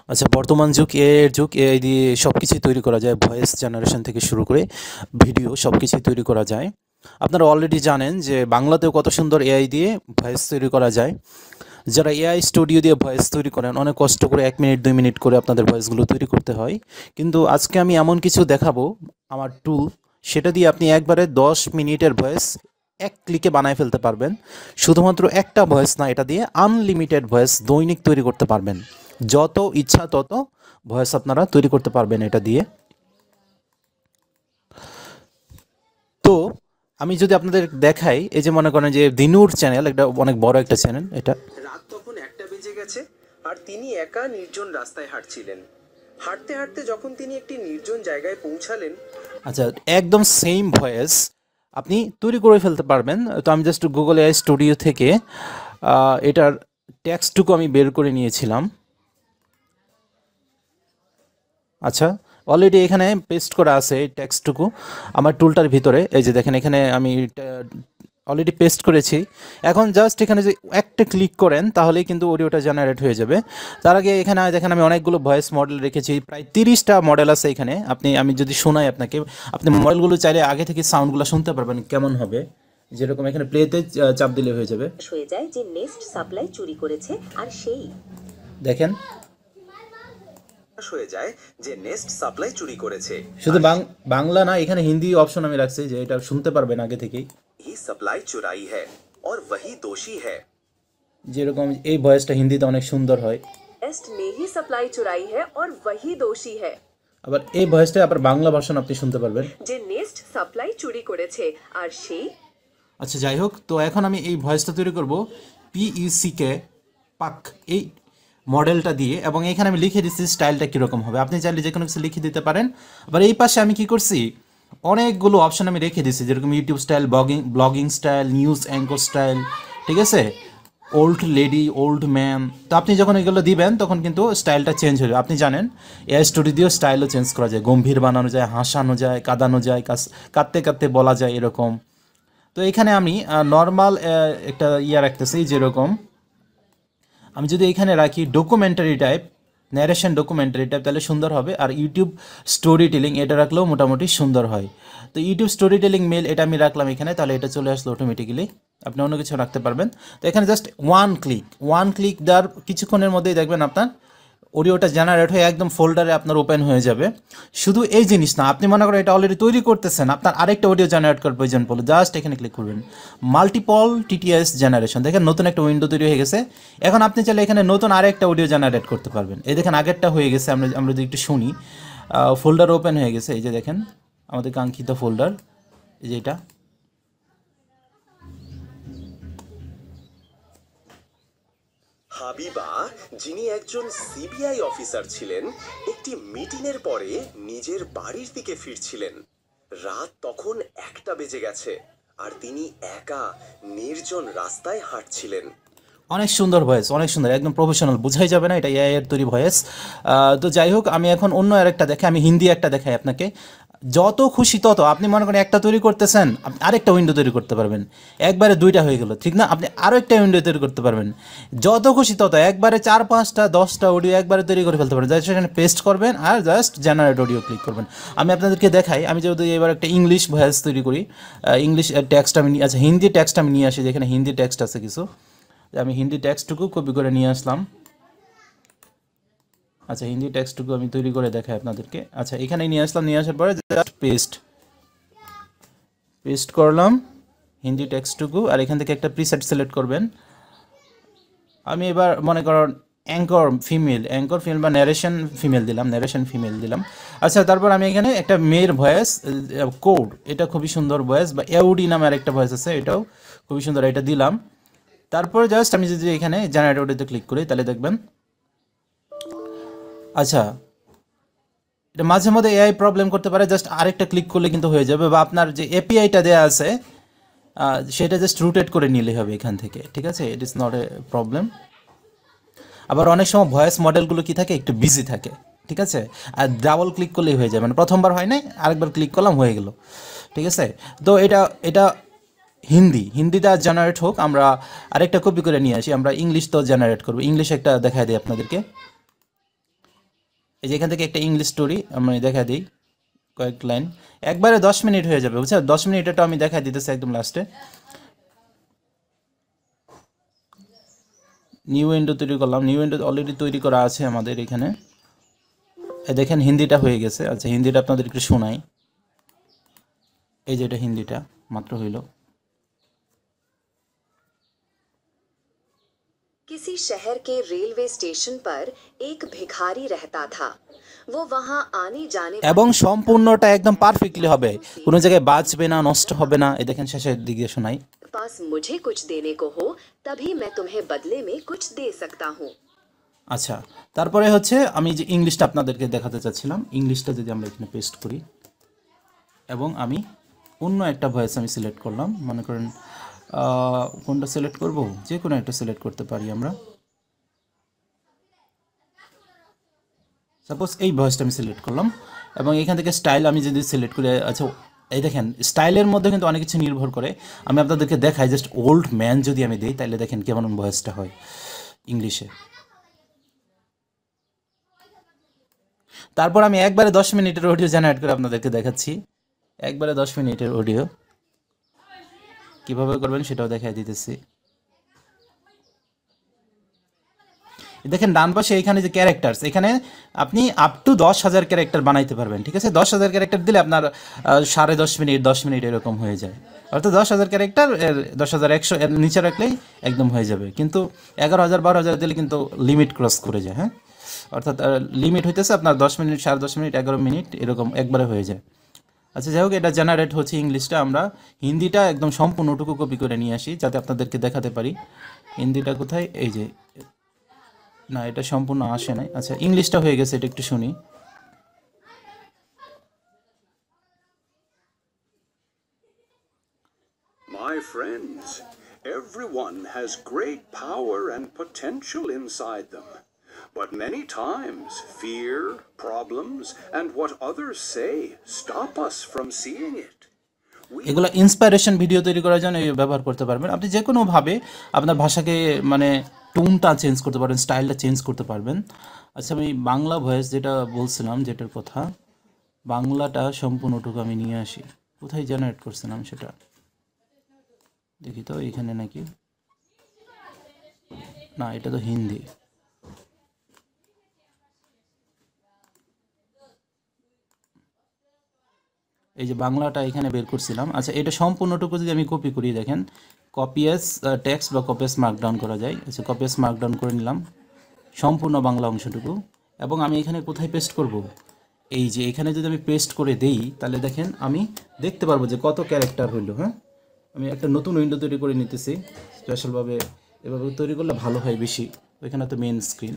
আচ্ছা, বর্তমান যুগ এআই এর যুগ। এআই দিয়ে সবকিছুই তৈরি করা যায়। ভয়েস জেনারেশন থেকে শুরু করে ভিডিও সবকিছুই তৈরি করা যায়। আপনারা অলরেডি জানেন যে বাংলাতেও কত সুন্দর এআই দিয়ে ভয়েস তৈরি করা যায়। যারা এআই স্টুডিও দিয়ে ভয়েস তৈরি করেন অনেক কষ্ট করে 1 মিনিট 2 মিনিট করে আপনাদের ভয়েসগুলো তৈরি করতে হয়। কিন্তু আজকে আমি এমন কিছু দেখাবো, আমার টুল, সেটা দিয়ে আপনি একবারে 10 মিনিটের ভয়েস এক ক্লিকে বানায় ফেলতে পারবেন। শুধুমাত্র একটা ভয়েস না, এটা দিয়ে আনলিমিটেড ভয়েস দৈনিক তৈরি করতে পারবেন। যত ইচ্ছা তত ভয়েস আপনারা তৈরি করতে পারবেন এটা দিয়ে। তো আমি যদি আপনাদের দেখাই, এই যে মনে করেন যে দিনুর চ্যানেল, একটা অনেক বড় একটা চ্যানেল এটা। রাত তখন 1টা বেজে গেছে আর তিনি একা নির্জন রাস্তায় হাঁটছিলেন। হাঁটতে হাঁটতে যখন তিনি একটি নির্জন জায়গায় পৌঁছালেন। আচ্ছা, একদম সেম ভয়েস আপনি তৈরি করে ফেলতে পারবেন। তো আমি জাস্ট গুগল এআই স্টুডিও থেকে এটার টেক্সটটুকু আমি বের করে নিয়েছিলাম। আচ্ছা, অলরেডি এখানে পেস্ট করা আছে এই টেক্সটটুকু আমার টুলটার ভিতরে। এই যে দেখেন, এখানে আমি অলরেডি পেস্ট করেছি। এখন জাস্ট এখানে যে একটা ক্লিক করেন তাহলেই কিন্তু অডিওটা জেনারেট হয়ে যাবে। তার আগে এখানে দেখেন আমি অনেকগুলো ভয়েস মডেল রেখেছি, প্রায় 30টা মডেল আছে এখানে। আমি যদি শোনাই আপনাকে, আপনি মডেলগুলো চাইলে আগে থেকে সাউন্ডগুলো শুনতে পারবেন কেমন হবে। যেরকম এখানে প্লেতে চাপ দিলে হয়ে যাবে। হয়ে যায় যে নেস্ট সাপ্লাই চুরি করেছে আর সেই দেখেন, হয়ে যায় যে নেস্ট সাপ্লাই চুরি করেছে। শুধু বাংলা না, এখানে হিন্দি অপশন আমি রাখছি যে এটা শুনতে পারবেন আগে থেকেই। ही सप्लाई चुराई है और वही दोषी है। যেরকম এই ভয়েসটা হিন্দিতে অনেক সুন্দর হয়। नेस्ट ने ही सप्लाई चुराई है और वही दोषी है। আবার এই ভয়েসটা আবার বাংলা ভার্সন আপনি শুনতে পারবেন। যে নেস্ট সাপ্লাই চুরি করেছে আর সেই। আচ্ছা, যাই হোক, তো এখন আমি এই ভয়েসটা তৈরি করব পিইসিকে পাক এই মডেলটা দিয়ে, এবং এখানে আমি লিখে দিচ্ছি স্টাইলটা কীরকম হবে। আপনি চাইলে যে কোনো কিছু লিখে দিতে পারেন। আবার এই পাশে আমি কি করছি, অনেকগুলো অপশন আমি রেখে দিচ্ছি, যেরকম YouTube style, blogging style, news anchor style, ঠিক আছে, ওল্ড লেডি, ওল্ড ম্যান। তো আপনি যখন এগুলো দিবেন তখন কিন্তু স্টাইলটা চেঞ্জ হয়ে যাবে। আপনি জানেন এআই স্টুডিও দিয়েও স্টাইলও চেঞ্জ করা যায়, গম্ভীর বানানো যায়, হাসানো যায়, কাঁদানো যায়, কাঁদতে কাঁদতে বলা যায়, এরকম। তো এখানে আমি নর্মাল একটা রাখতেছি, যেরকম আমি যদি এখানে রাখি documentary type, narration documentary type, তাহলে সুন্দর হবে। আর ইউটিউব স্টোরি টেলিং এটা রাখলেও মোটামুটি সুন্দর হয়। তো ইউটিউব স্টোরি টেলিং মেল এটা আমি রাখলাম এখানে, তাহলে এটা চলে আসলো অটোমেটিক্যালি। আপনি অন্য কিছু রাখতে পারবেন। তো এখানে জাস্ট ওয়ান ক্লিক দেওয়ার কিছুক্ষণের মধ্যেই দেখবেন আপনার অডিওটা জেনারেট হয়ে একদম ফোল্ডারে আপনার ওপেন হয়ে যাবে। শুধু এই জিনিস না, আপনি মনে করেন এটা অলরেডি তৈরি করতেছেন, আপনার আরেকটা অডিও জেনারেট করার প্রয়োজন পড়লো, জাস্ট এখানে ক্লিক করবেন, মাল্টিপল টিটিএস জেনারেশন। দেখেন নতুন একটা উইন্ডো তৈরি হয়ে গেছে। এখন আপনি চাইলে এখানে নতুন আরেকটা অডিও জেনারেট করতে পারবেন। এই দেখেন আগেরটা হয়ে গেছে। আমরা যদি একটু শুনি, ফোল্ডার ওপেন হয়ে গেছে। এই যে দেখেন আমাদের কাঙ্ক্ষিত ফোল্ডার, এই যে এটা। হাবিবা, যিনি একজন সিবিআই অফিসার ছিলেন, একটি মিটিংয়ের পরে নিজের বাড়ির দিকে ফিরছিলেন। রাত তখন 1টা বেজে গেছে আর তিনি একা নির্জন রাস্তায় হাঁটছিলেন। অনেক সুন্দর ভয়েস, অনেক সুন্দর, একদম প্রফেশনাল, বোঝাই যাবে না এটা এআই এর তৈরি ভয়েস। তো যাই হোক, আমি এখন অন্য আরেকটা দেখাই, আমি হিন্দি একটা দেখাই আপনাকে। যত খুশি তত, আপনি মনে করেন একটা তৈরি করতেছেন, আপনি আরেকটা উইন্ডো তৈরি করতে পারবেন। একবারে 2টা হয়ে গেল, ঠিক না? আপনি আরও একটা উইন্ডো তৈরি করতে পারবেন। যত খুশি তত, একবারে 4 5টা 10টা অডিও একবারে তৈরি করে ফেলতে পারবেন। জাস্ট এখানে পেস্ট করবেন আর জাস্ট জেনারেট অডিও ক্লিক করবেন। আমি আপনাদেরকে দেখাই, আমি যদি এবার একটা ইংলিশ ভয়েস তৈরি করি, ইংলিশ টেক্সট আমি আচ্ছা হিন্দি টেক্সট আমি নিয়ে আসি, যেখানে হিন্দি টেক্সট আছে কিছু। আমি হিন্দি টেক্সটটুকু কপি করে নিয়ে আসলাম। আচ্ছা, হিন্দি টেক্সটটুকু আমি তৈরি করে দেখাই আপনাদেরকে। আচ্ছা, এখানে নিয়ে আসলাম, নিয়ে আসার পরে জাস্ট পেস্ট করলাম হিন্দি টেক্সটটুকু। আর এখান থেকে একটা প্রিসেট সিলেক্ট করবেন। আমি এবার মনে করেন অ্যাঙ্কর ফিমেল বা ন্যারেশন ফিমেল দিলাম। আচ্ছা, তারপর আমি এখানে একটা মেয়ের ভয়েস কোড, এটা খুবই সুন্দর ভয়েস, বা এউডি নামে আরেকটা ভয়েস আছে, এটাও খুবই সুন্দর, এটা দিলাম। তারপর জাস্ট আমি যদি এখানে জেনারেট অডিওতে ক্লিক করি তাহলে দেখবেন, আচ্ছা, এটা মাঝে মধ্যে এআই প্রবলেম করতে পারে, জাস্ট আরেকটা ক্লিক করলে কিন্তু হয়ে যাবে। বা আপনার যে এপিআইটা দেওয়া আছে সেটা জাস্ট রুটেট করে নিলে হবে এখান থেকে, ঠিক আছে? It is not a problem. আবার অনেক সময় ভয়েস মডেলগুলো কি থাকে, একটু বিজি থাকে, ঠিক আছে? আর ডাবল ক্লিক করলেই হয়ে যায়, মানে প্রথমবার হয় নাই, আরেকবার ক্লিক করলাম হয়ে গেল, ঠিক আছে? তো এটা হিন্দিটা জেনারেট হোক, আমরা আরেকটা কপি করে নিয়ে আসি, আমরা ইংলিশ তো জেনারেট করবো। ইংলিশ একটা দেখাই দিই আপনাদেরকে। এই যে এখান থেকে একটা ইংলিশ স্টোরি আমি দেখা দিই, কয়েক লাইন, একবারে 10 মিনিট হয়ে যাবে, বুঝছেন? 10 মিনিটটা আমি দেখা দিতেছি একদম লাস্টে। নিউ উইন্ডো তৈরি করলাম, নিউ উইন্ডো অলরেডি তৈরি করা আছে আমাদের এখানে। দেখেন হিন্দিটা হয়ে গেছে। আচ্ছা, হিন্দিটা আপনাদের একটু শোনাই। এই যে এটা হিন্দিটা মাত্র হইল। किसी शहर के रेलवे स्टेशन पर एक भिखारी रहता था। वो वहां आने जाने এবং সম্পূর্ণটা একদম পারফেক্টলি হবে, কোনো জায়গায় বাজবে না, নষ্ট হবে না। এই দেখেন শেষের দিকে শোনাই। पास मुझे कुछ देने को हो तभी मैं तुम्हें बदले में कुछ दे सकता हूँ। আচ্ছা, তারপরে হচ্ছে আমি যে ইংলিশটা আপনাদেরকে দেখাতে চাচ্ছিলাম, ইংলিশটা যদি আমরা এখানে পেস্ট করি এবং আমি অন্য একটা ভয়েস আমি সিলেক্ট করলাম, মনে করেন কোনটা সিলেক্ট করব, যে কোনো একটা সিলেক্ট করতে পারি আমরা। সাপোজ এই ভয়েসটা আমি সিলেক্ট করলাম এবং এখান থেকে স্টাইল আমি যদি সিলেক্ট করি, আচ্ছা এই দেখেন স্টাইলের মধ্যে কিন্তু অনেক কিছু নির্ভর করে। আমি আপনাদেরকে দেখাই, জাস্ট ওল্ড ম্যান যদি আমি দিই তাহলে দেখেন কেমন ভয়েসটা হয় ইংলিশে। তারপর আমি একবারে 10 মিনিটের অডিও জেনারেট করে আপনাদেরকে দেখাচ্ছি। একবারে 10 মিনিটের অডিও কিভাবে করবেন সেটাও দেখাই দিতেছি। দেখেন ডান পাশে এখানে যে ক্যারেক্টারস, এখানে আপনি আপ টু 10,000 ক্যারেক্টার বানাইতে পারবেন, ঠিক আছে? 10,000 ক্যারেক্টার দিলে আপনার 10.5 মিনিট 10 মিনিট এরকম হয়ে যায়। অর্থাৎ 10,000 ক্যারেক্টার 10,100 এর নিচে রাখলেই একদম হয়ে যাবে, কিন্তু 11,000 12,000 দিলে কিন্তু লিমিট ক্রস করে যায়। হ্যাঁ, অর্থাৎ লিমিট হইতেছে আপনার 10 মিনিট 10.5 মিনিট 11 মিনিট এরকম একবারে হয়ে যায়। আচ্ছা, যাই হোক, এটা জেনারেট হচ্ছে ইংলিশটা। আমরা হিন্দিটা একদম সম্পূর্ণটুকু কপি করে নিয়ে আসি যাতে আপনাদেরকে দেখাতে পারি হিন্দিটা কোথায়। এই যে না, এটা সম্পূর্ণ আসে নাই। আচ্ছা, ইংলিশটা হয়ে গেছে, এটা একটু শুনি। My friends, everyone has great power and potential inside them. But many times, fear, problems, and what others say stop us from seeing it. এগুলো ইন্সপাইরেশন ভিডিও তৈরি করার জন্য ব্যবহার করতে পারবেন। আপনি যে কোনোভাবে আপনার ভাষাকে মানে টোনটা চেঞ্জ করতে পারবেন, স্টাইলটা চেঞ্জ করতে পারবেন। আচ্ছা, আমি বাংলা ভয়েস যেটা বলছিলাম, যেটার কথা, বাংলাটা সম্পূর্ণটুকু আমি নিয়ে আসি। কোথায় জেনারেট করছিলাম সেটা দেখি তো, এখানে নাকি না, এটা তো হিন্দি। এই যে বাংলাটা এখানে বের করছিলাম। আচ্ছা, এটা সম্পূর্ণটুকু যদি আমি কপি করি, দেখেন কপি এস টেক্সট বা কপি এস মার্কডাউন করা যায়। আচ্ছা, কপি এস মার্কডাউন করে নিলাম সম্পূর্ণ বাংলা অংশটুকু, এবং আমি এখানে কোথায় পেস্ট করব, এই যে এখানে যদি আমি পেস্ট করে দেই তাহলে দেখেন আমি দেখতে পারবো যে কত ক্যারেক্টার হইলো। হ্যাঁ, আমি একটা নতুন উইন্ডো তৈরি করে নিতেছি স্পেশালভাবে, এভাবে তৈরি করলে ভালো হয় বেশি। ওইখানে তো মেন স্ক্রিন।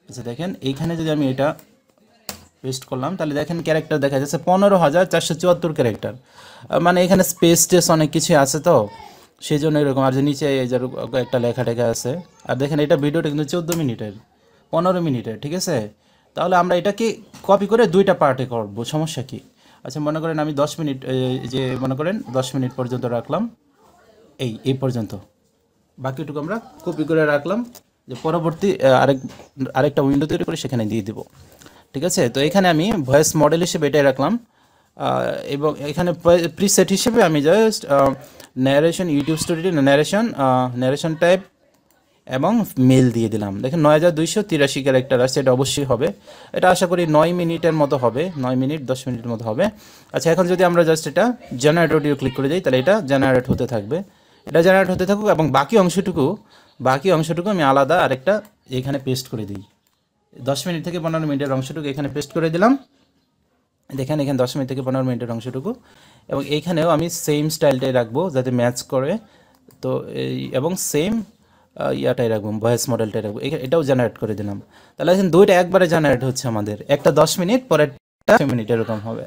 আচ্ছা, দেখেন এইখানে যদি আমি এটা পেস্ট করলাম তাহলে দেখেন ক্যারেক্টার দেখা যাচ্ছে 15,474 ক্যারেক্টার। মানে এখানে স্পেস টেস অনেক কিছু আছে, তো সেই জন্য এরকম। আর যে নিচে এই যে একটা লেখা টেখা আছে। আর দেখেন এটা ভিডিওটা কিন্তু 14 মিনিটের 15 মিনিটের, ঠিক আছে? তাহলে আমরা এটাকে কপি করে দুইটা পার্টে করবো, সমস্যা কি? আচ্ছা, মনে করেন আমি 10 মিনিট, যে মনে করেন 10 মিনিট পর্যন্ত রাখলাম, এই পর্যন্ত। বাকিটুকু আমরা কপি করে রাখলাম, যে পরবর্তী আরেকটা উইন্ডো তৈরি করে সেখানে দিয়ে দেবো, ঠিক আছে? তো এখানে আমি ভয়েস মডেল হিসেবে এটাই রাখলাম, এবং এখানে প্রিসেট হিসেবে আমি just narration, YouTube studio narration type এবং মেল দিয়ে দিলাম। দেখেন 9,283 ক্যারেক্টার আছে, এটা অবশ্যই হবে। এটা আশা করি 9 মিনিটের মতো হবে, 9 মিনিট 10 মিনিটের মতো হবে। আচ্ছা, এখন যদি আমরা জাস্ট এটা জেনারেট অডিও ক্লিক করে দিই তাহলে এটা জেনারেট হতে থাকবে। এটা জেনারেট হতে থাকুক, এবং বাকি অংশটুকু আমি আলাদা আরেকটা এখানে পেস্ট করে দিই। 10 মিনিট থেকে 15 মিনিটের অংশটুকু এখানে পেস্ট করে দিলাম। দেখেন এখানে 10 মিনিট থেকে 15 মিনিটের অংশটুকু, এবং এইখানেও আমি সেম স্টাইলটাই রাখবো যাতে ম্যাচ করে। তো এবং সেম ইয়াটাই রাখবো, ভয়েস মডেলটাই রাখবো। এটাও জেনারেট করে দিলাম। তাহলে এখন দুইটা একবারে জেনারেট হচ্ছে আমাদের, একটা 10 মিনিট, পরে 10 মিনিট এরকম হবে।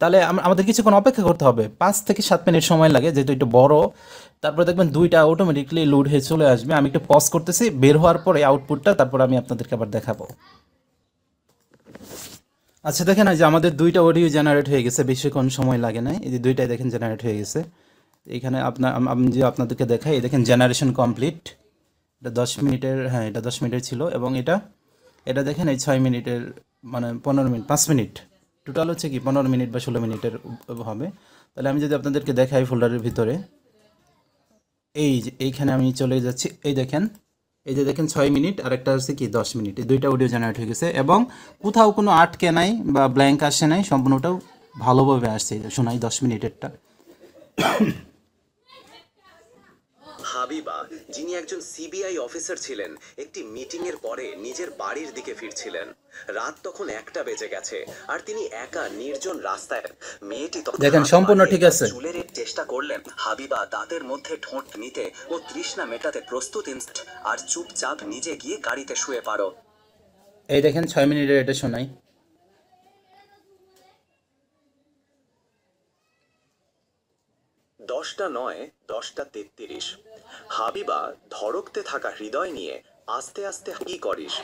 তাহলে আমাদের কিছুক্ষণ অপেক্ষা করতে হবে, 5 থেকে 7 মিনিট সময় লাগে, যেহেতু এটা বড়। তারপরে দেখবেন দুইটা অটোমেটিকলি লোড হয়ে চলে আসবে। আমি একটু পজ করতেছি, বের হওয়ার পরে আউটপুটটা তারপর আমি আপনাদেরকে আবার দেখাবো। আচ্ছা, দেখেন এই যে আমাদের দুইটা অডিও জেনারেট হয়ে গেছে, বেশিক্ষণ সময় লাগে না। এই যে দুইটাই দেখেন জেনারেট হয়ে গেছে। এখানে আমি যে আপনাদেরকে দেখাই, এই দেখেন জেনারেশন কমপ্লিট। এটা 10 মিনিটের, হ্যাঁ এটা 10 মিনিটের ছিল, এবং এটা দেখেন এই 6 মিনিটের মানে 15 মিনিট 5 মিনিট টোটাল হচ্ছে কি 15 মিনিট বা 16 মিনিটের হবে। তাহলে আমি যদি আপনাদেরকে দেখাই ফোল্ডারের ভিতরে, এই যে এইখানে আমি চলে যাচ্ছি, এই দেখেন, এই যে দেখেন 6 মিনিট আর একটা হচ্ছে কি 10 মিনিট, এই দুইটা অডিও জেনারেট হয়ে গেছে এবং কোথাও কোনো আটকে নাই বা ব্ল্যাঙ্ক আসে নাই, সম্পূর্ণটাও ভালোভাবে আসছে। শোনাই 10 মিনিটেরটা। হাবিবা, যিনি একজন সিবিআই অফিসার ছিলেন, একটি মিটিং এর পরে নিজের বাড়ির দিকে ফিরছিলেন। রাত তখন 1টা বেজে গেছে আর তিনি একা নির্জন রাস্তায়। মেয়েটি তখন দেখেন সম্পূর্ণ ঠিক আছে। চুলের চেষ্টা করলেন। হাবিবা দাঁতের মধ্যে ঠোঁট নিতে ও তৃষ্ণা মেটাতে প্রস্তুত আর চুপচাপ নিজে গিয়ে গাড়িতে শুয়ে পড়ো। এই দেখেন 6 মিনিটের এটা শোনাই। 10টা নয়, 10টা 33। হাবিবা ধড়কতে থাকা হৃদয় নিয়ে আস্তে আস্তে কি করিস।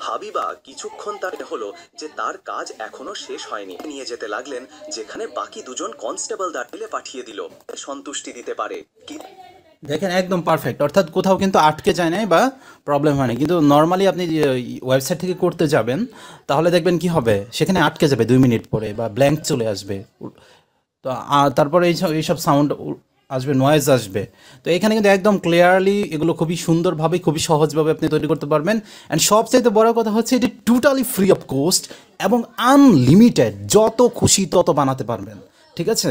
হাবিবা কিছুক্ষণ তার হলো যে তার কাজ এখনো শেষ হয়নি। নিয়ে যেতে লাগলেন যেখানে বাকি দুজন কনস্টেবল দাঁড়িয়ে পাঠিয়ে দিল সন্তুষ্টি দিতে পারে কি। দেখেন একদম পারফেক্ট, অর্থাৎ কোথাও কিন্তু আটকে যায় নাই বা প্রবলেম হয় না। কিন্তু নর্মালি আপনি ওয়েবসাইট থেকে করতে যাবেন তাহলে দেখবেন কি হবে, সেখানে আটকে যাবে 2 মিনিট পরে বা ব্ল্যাঙ্ক চলে আসবে। তো তারপরে এইসব সাউন্ড আসবে, নয়েজ আসবে। তো এখানে কিন্তু একদম ক্লিয়ারলি এগুলো খুবই সুন্দরভাবে, খুবই সহজভাবে আপনি তৈরি করতে পারবেন। অ্যান্ড সবচাইতে বড় কথা হচ্ছে এটি টোটালি ফ্রি অফ কস্ট এবং আনলিমিটেড, যত খুশি তত বানাতে পারবেন। ঠিক আছে,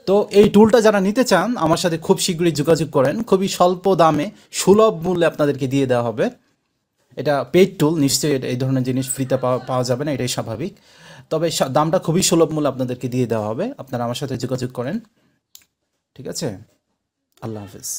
তো এই টুলটা যারা নিতে চান আমার সাথে খুব শীঘ্রই যোগাযোগ করেন। খুবই স্বল্প দামে সুলভ মূল্যে আপনাদেরকে দিয়ে দেওয়া হবে। এটা পেইড টুল, নিশ্চয়ই এই ধরনের জিনিস ফ্রিতে পাওয়া যাবে না, এটাই স্বাভাবিক। তবে দামটা খুবই সুলভ মূল্যে আপনাদেরকে দিয়ে দেওয়া হবে। আপনারা আমার সাথে যোগাযোগ করেন। ঠিক আছে, আল্লাহ হাফেজ।